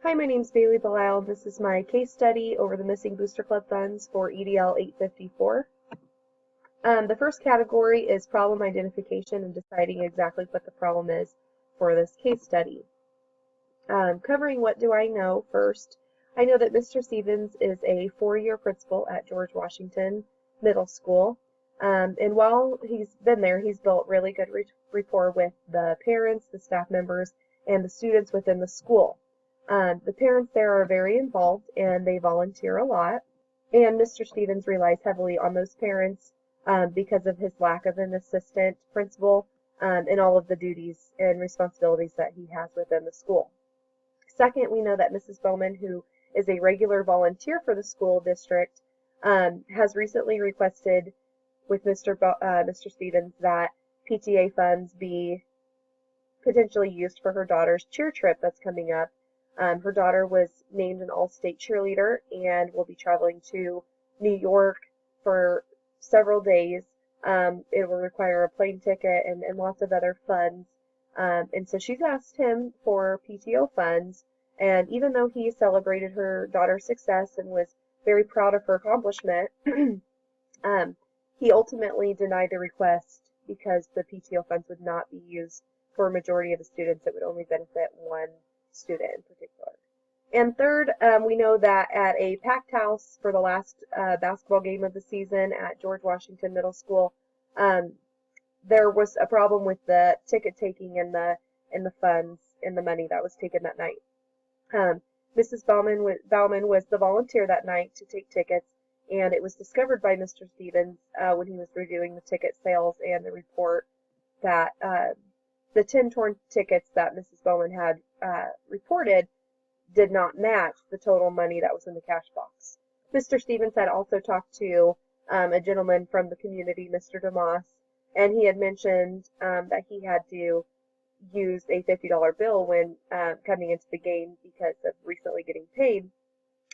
Hi, my name's Bailey Belisle. This is my case study over the missing Booster Club funds for EDL 854. The first category is problem identification and deciding exactly what the problem is for this case study. Covering what do I know first, I know that Mr. Stevens is a four-year principal at George Washington Middle School. And while he's been there, he's built really good rapport with the parents, the staff members, and the students within the school. The parents there are very involved and they volunteer a lot. And Mr. Stevens relies heavily on those parents because of his lack of an assistant principal and all of the duties and responsibilities that he has within the school. Second, we know that Mrs. Bowman, who is a regular volunteer for the school district, has recently requested with Mr. Stevens that PTA funds be potentially used for her daughter's cheer trip that's coming up. Her daughter was named an all-state cheerleader and will be traveling to New York for several days. It will require a plane ticket and lots of other funds. And so she's asked him for PTO funds. And even though he celebrated her daughter's success and was very proud of her accomplishment, he ultimately denied the request because the PTO funds would not be used for a majority of the students. It would only benefit one student in particular. And third, we know that at a packed house for the last basketball game of the season at George Washington Middle School, there was a problem with the ticket taking and the funds and the money that was taken that night. Mrs. Bauman was the volunteer that night to take tickets, and it was discovered by Mr. Stevens when he was reviewing the ticket sales and the report that the 10 torn tickets that Mrs. Bowman had reported did not match the total money that was in the cash box. Mr. Stevens had also talked to a gentleman from the community, Mr. DeMoss, and he had mentioned that he had to use a $50 bill when coming into the game because of recently getting paid.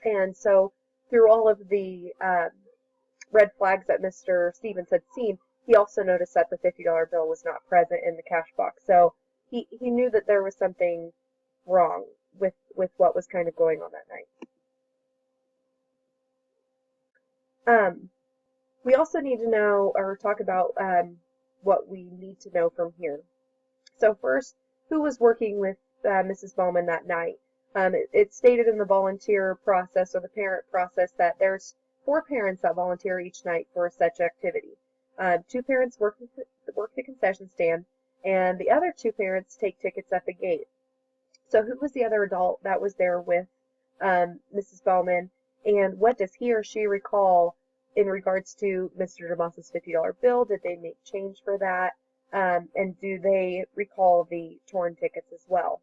And so through all of the red flags that Mr. Stevens had seen, he also noticed that the $50 bill was not present in the cash box. So he knew that there was something wrong with what was kind of going on that night. We also need to know or talk about what we need to know from here. So first, who was working with Mrs. Bowman that night? It's stated in the volunteer process or the parent process that there's 4 parents that volunteer each night for such activity. 2 parents work the concession stand, and the other 2 parents take tickets at the gate. So who was the other adult that was there with Mrs. Bowman, and what does he or she recall in regards to Mr. DeMoss's $50 bill? Did they make change for that? And do they recall the torn tickets as well?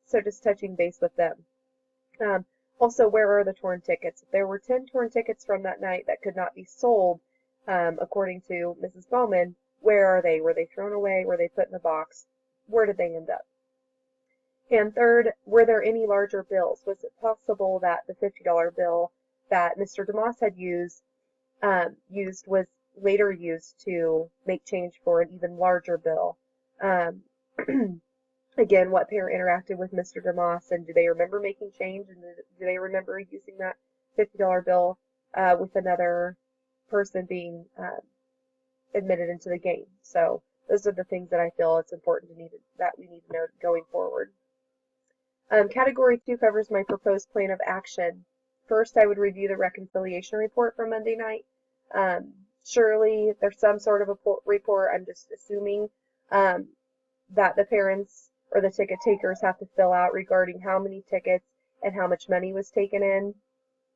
So just touching base with them. Also, where are the torn tickets? If there were 10 torn tickets from that night that could not be sold, according to Mrs. Bowman, where are they? Were they thrown away? Were they put in the box? Where did they end up? And third, were there any larger bills? Was it possible that the $50 bill that Mr. DeMoss had used was later used to make change for an even larger bill? Again, what parent interacted with Mr. DeMoss, and do they remember making change, and do they remember using that $50 bill with another person being admitted into the game? So those are the things that I feel it's important that we need to know going forward. Category 2 covers my proposed plan of action. First, I would review the reconciliation report from Monday night. Surely there's some sort of a report. I'm just assuming that the parents or the ticket takers have to fill out regarding how many tickets and how much money was taken in.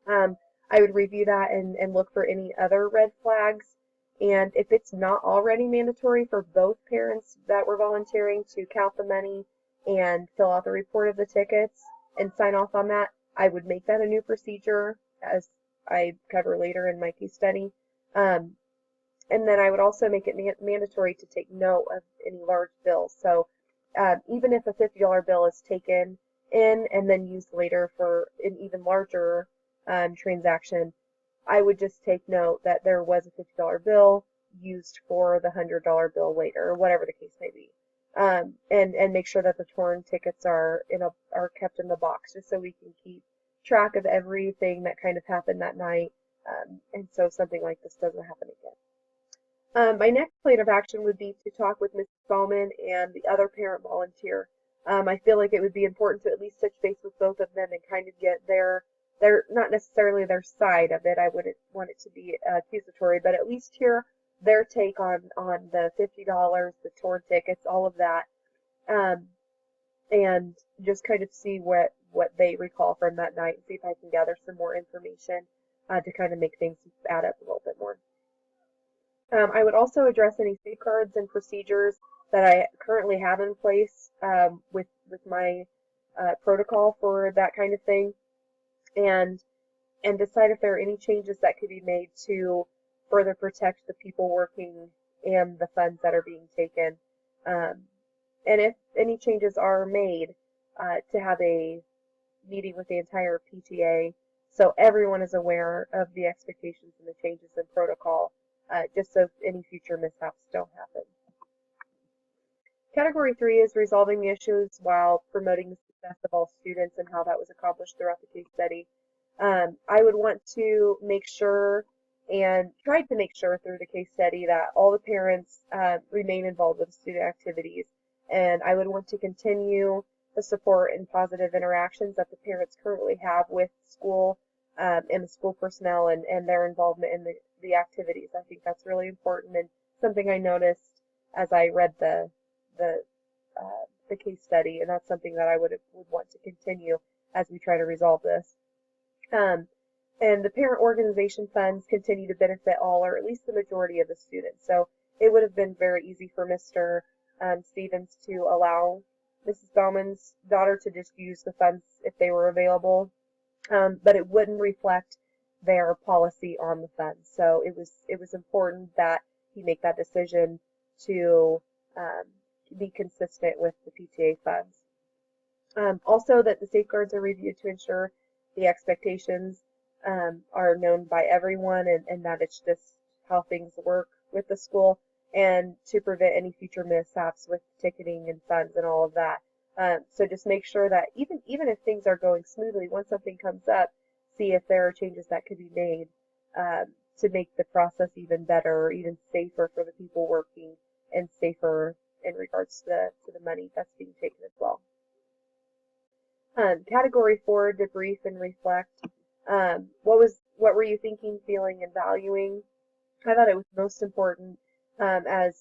I would review that and look for any other red flags. And if it's not already mandatory for both parents that were volunteering to count the money and fill out the report of the tickets and sign off on that, I would make that a new procedure, as I cover later in my case study. And then I would also make it mandatory to take note of any large bills. So even if a $50 bill is taken in and then used later for an even larger transaction, I would just take note that there was a $50 bill used for the $100 bill later, or whatever the case may be. and make sure that the torn tickets are kept in the box, just so we can keep track of everything that kind of happened that night, and so something like this doesn't happen again. My next plan of action would be to talk with Mrs. Bauman and the other parent volunteer. I feel like it would be important to at least touch base with both of them and kind of get their not necessarily their side of it. I wouldn't want it to be accusatory, but at least hear their take on the $50, the torn tickets, all of that, and just kind of see what they recall from that night and see if I can gather some more information to kind of make things add up a little bit more. I would also address any safeguards and procedures that I currently have in place with my protocol for that kind of thing, and decide if there are any changes that could be made to further protect the people working and the funds that are being taken. And if any changes are made, to have a meeting with the entire PTA so everyone is aware of the expectations and the changes in protocol, just so any future mishaps don't happen. Category 3 is resolving the issues while promoting the success of all students and how that was accomplished throughout the case study. I would want to make sure and tried to make sure through the case study that all the parents remain involved with student activities, and I would want to continue the support and positive interactions that the parents currently have with school and the school personnel and their involvement in the activities. I think that's really important and something I noticed as I read the case study, and that's something that I would want to continue as we try to resolve this. And the parent organization funds continue to benefit all, or at least the majority of the students. So it would have been very easy for Mr. Stevens to allow Mrs. Bauman's daughter to just use the funds if they were available, but it wouldn't reflect their policy on the funds. So it was important that he make that decision to be consistent with the PTA funds. Also, that the safeguards are reviewed to ensure the expectations are known by everyone, and that it's just how things work with the school, and to prevent any future mishaps with ticketing and funds and all of that. So just make sure that even if things are going smoothly, once something comes up, see if there are changes that could be made to make the process even better or even safer for the people working, and safer in regards to the money that's being taken as well. Category 4, debrief and reflect. What were you thinking, feeling, and valuing? I thought it was most important as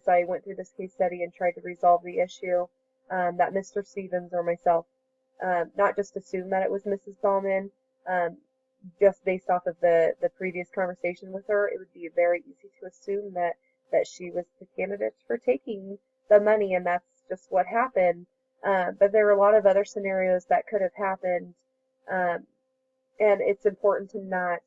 I went through this case study and tried to resolve the issue, that Mr. Stevens or myself not just assume that it was Mrs. Bauman, just based off of the previous conversation with her. It would be very easy to assume that she was the candidate for taking the money, and that's just what happened. But there were a lot of other scenarios that could have happened, and it's important to not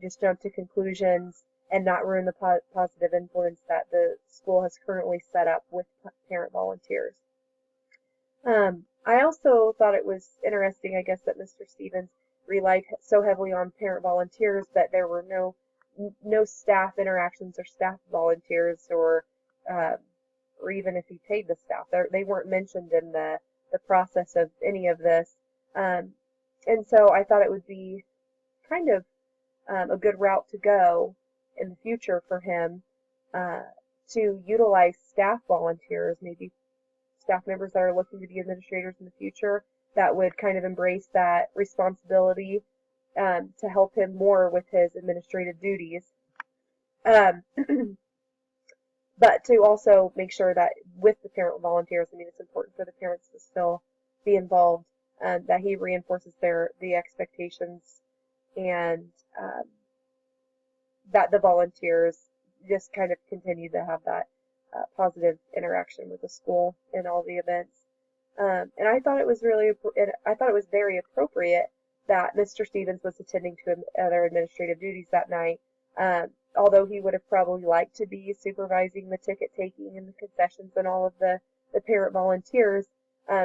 just jump to conclusions and not ruin the positive influence that the school has currently set up with parent volunteers. I also thought it was interesting, I guess, that Mr. Stevens relied so heavily on parent volunteers, but there were no staff interactions or staff volunteers, or even if he paid the staff. They weren't mentioned in the process of any of this. And so I thought it would be kind of a good route to go in the future for him to utilize staff volunteers, maybe staff members that are looking to be administrators in the future, that would kind of embrace that responsibility to help him more with his administrative duties. But to also make sure that with the parent volunteers, I mean, it's important for the parents to still be involved, that he reinforces the expectations, and that the volunteers just kind of continue to have that positive interaction with the school in all the events. And I thought it was very appropriate that Mr. Stevens was attending to other administrative duties that night. Although he would have probably liked to be supervising the ticket taking and the concessions and all of the parent volunteers,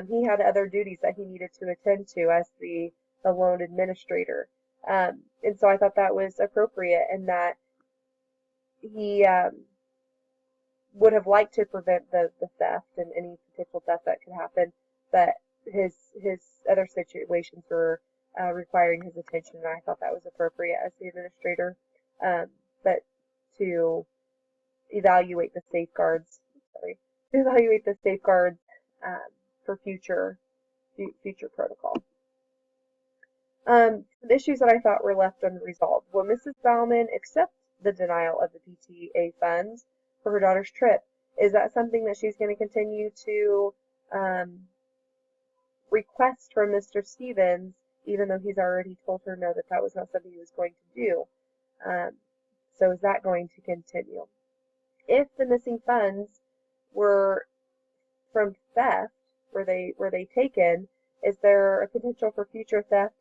he had other duties that he needed to attend to as the loan administrator. And so I thought that was appropriate, and that he would have liked to prevent the theft and any potential theft that could happen, but his other situations were requiring his attention, and I thought that was appropriate as the administrator, but to evaluate the safeguards, to evaluate the safeguards for future protocol. Some issues that I thought were left unresolved. Will Mrs. Bauman accept the denial of the PTA funds for her daughter's trip? Is that something that she's going to continue to request from Mr. Stevens, even though he's already told her no, that was not something he was going to do? So is that going to continue? If the missing funds were from theft, were they taken? Is there a potential for future theft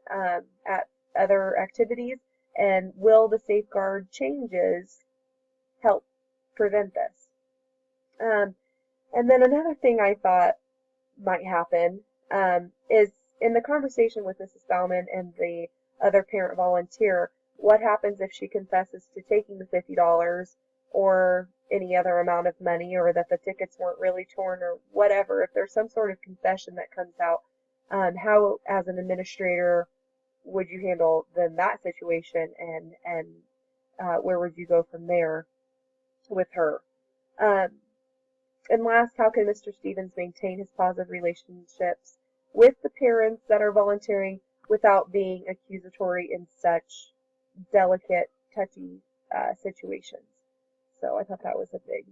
at other activities? And will the safeguard changes help prevent this? And then another thing I thought might happen is in the conversation with Mrs. Bauman and the other parent volunteer, what happens if she confesses to taking the $50 or any other amount of money, or that the tickets weren't really torn, or whatever? If there's some sort of confession that comes out, how, as an administrator, would you handle then that situation, and where would you go from there with her? And last, how can Mr. Stevens maintain his positive relationships with the parents that are volunteering without being accusatory in such delicate, touchy situations? So I thought that was a big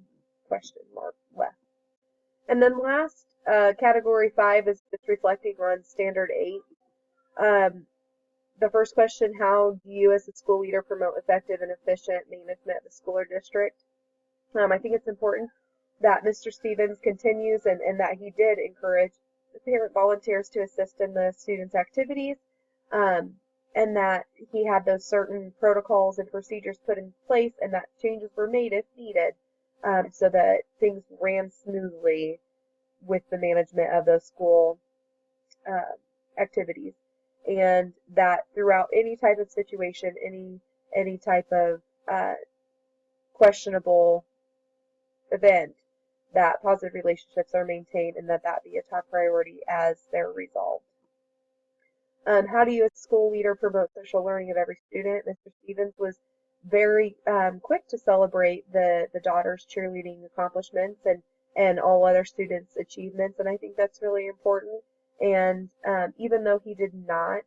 question mark left. And then last, category 5 is just reflecting on standard 8. The first question, how do you as a school leader promote effective and efficient management of the school or district? I think it's important that Mr. Stevens continues and that he did encourage the parent volunteers to assist in the students' activities, and that he had those certain protocols and procedures put in place, and that changes were made if needed, so that things ran smoothly with the management of those school activities, and that throughout any type of situation, any type of questionable event, that positive relationships are maintained, and that be a top priority as they're resolved. How do you as a school leader promote social learning of every student? Mr. Stevens was very quick to celebrate the daughter's cheerleading accomplishments and all other students' achievements, and I think that's really important. And even though he did not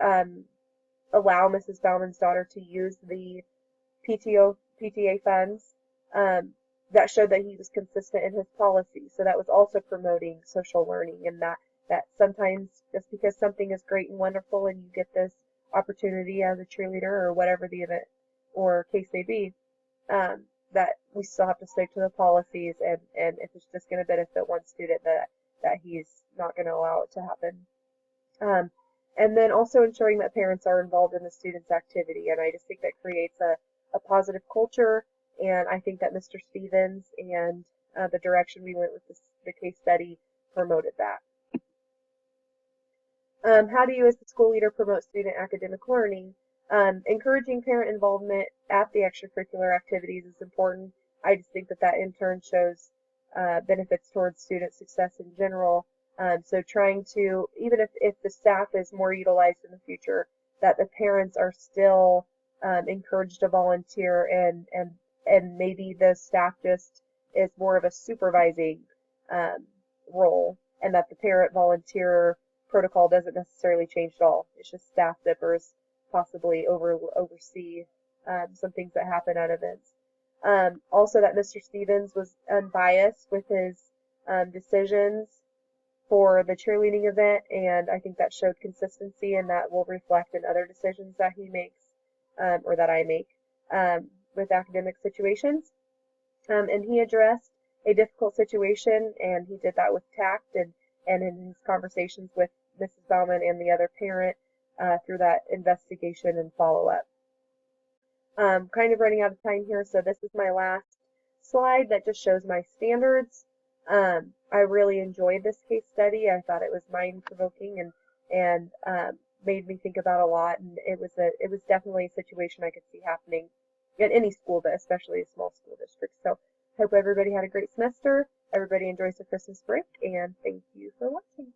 allow Mrs. Bauman's daughter to use the PTA funds, that showed that he was consistent in his policy. So that was also promoting social learning, and that sometimes just because something is great and wonderful and you get this opportunity as a cheerleader or whatever the event or case may be, that we still have to stick to the policies, and if it's just going to benefit one student, that he's not going to allow it to happen. And then also ensuring that parents are involved in the students' activity, and I just think that creates a positive culture, and I think that Mr. Stevens and the direction we went with the case study promoted that. How do you as the school leader promote student academic learning? Encouraging parent involvement at the extracurricular activities is important. I just think that in turn shows benefits towards student success in general. So trying to, even if the staff is more utilized in the future, that the parents are still encouraged to volunteer, and maybe the staff just is more of a supervising role, and that the parent volunteer protocol doesn't necessarily change at all. It's just staff dippers possibly oversee some things that happen at events. Also that Mr. Stevens was unbiased with his decisions for the cheerleading event, and I think that showed consistency, and that will reflect in other decisions that he makes, or that I make, with academic situations. And he addressed a difficult situation, and he did that with tact, and in his conversations with Mrs. Bauman and the other parent through that investigation and follow-up. Kind of running out of time here, so this is my last slide that just shows my standards. I really enjoyed this case study. I thought it was mind-provoking and made me think about a lot, and it was definitely a situation I could see happening in any school, but especially a small school district. So hope everybody had a great semester. Everybody enjoys the Christmas break, and thank you for watching.